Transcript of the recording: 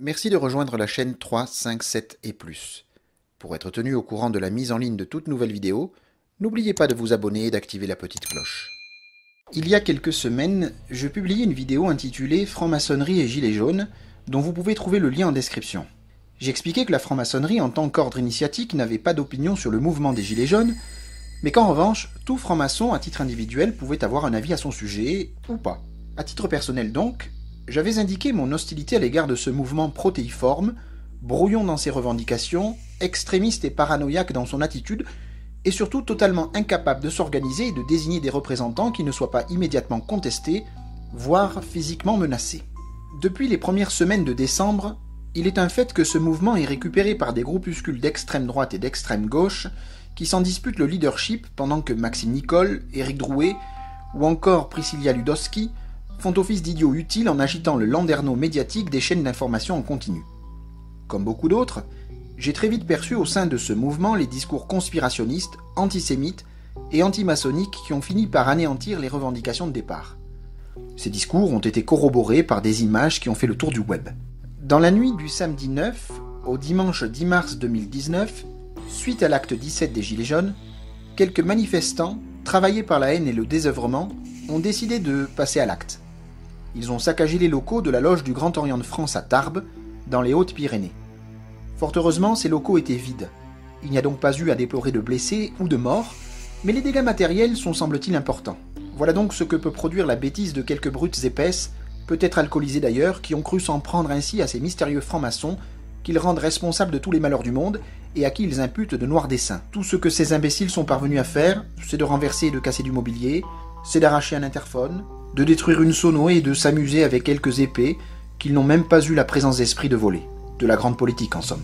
Merci de rejoindre la chaîne 3, 5, 7 et plus. Pour être tenu au courant de la mise en ligne de toutes nouvelles vidéos, n'oubliez pas de vous abonner et d'activer la petite cloche. Il y a quelques semaines, je publiais une vidéo intitulée « Franc-maçonnerie et gilets jaunes » dont vous pouvez trouver le lien en description. J'expliquais que la franc-maçonnerie en tant qu'ordre initiatique n'avait pas d'opinion sur le mouvement des gilets jaunes, mais qu'en revanche, tout franc-maçon à titre individuel pouvait avoir un avis à son sujet, ou pas. À titre personnel donc, j'avais indiqué mon hostilité à l'égard de ce mouvement protéiforme, brouillon dans ses revendications, extrémiste et paranoïaque dans son attitude, et surtout totalement incapable de s'organiser et de désigner des représentants qui ne soient pas immédiatement contestés, voire physiquement menacés. Depuis les premières semaines de décembre, il est un fait que ce mouvement est récupéré par des groupuscules d'extrême droite et d'extrême gauche qui s'en disputent le leadership pendant que Maxime Nicole, Éric Drouet ou encore Priscilla Ludowski font office d'idiots utiles en agitant le landerneau médiatique des chaînes d'information en continu. Comme beaucoup d'autres, j'ai très vite perçu au sein de ce mouvement les discours conspirationnistes, antisémites et antimaçonniques qui ont fini par anéantir les revendications de départ. Ces discours ont été corroborés par des images qui ont fait le tour du web. Dans la nuit du samedi 9 au dimanche 10 mars 2019, suite à l'acte 17 des Gilets jaunes, quelques manifestants, travaillés par la haine et le désœuvrement, ont décidé de passer à l'acte. Ils ont saccagé les locaux de la loge du Grand Orient de France à Tarbes, dans les Hautes-Pyrénées. Fort heureusement, ces locaux étaient vides. Il n'y a donc pas eu à déplorer de blessés ou de morts, mais les dégâts matériels sont semble-t-il importants. Voilà donc ce que peut produire la bêtise de quelques brutes épaisses, peut-être alcoolisées d'ailleurs, qui ont cru s'en prendre ainsi à ces mystérieux francs-maçons qu'ils rendent responsables de tous les malheurs du monde et à qui ils imputent de noirs desseins. Tout ce que ces imbéciles sont parvenus à faire, c'est de renverser et de casser du mobilier, c'est d'arracher un interphone, de détruire une sono et de s'amuser avec quelques épées qu'ils n'ont même pas eu la présence d'esprit de voler. De la grande politique en somme.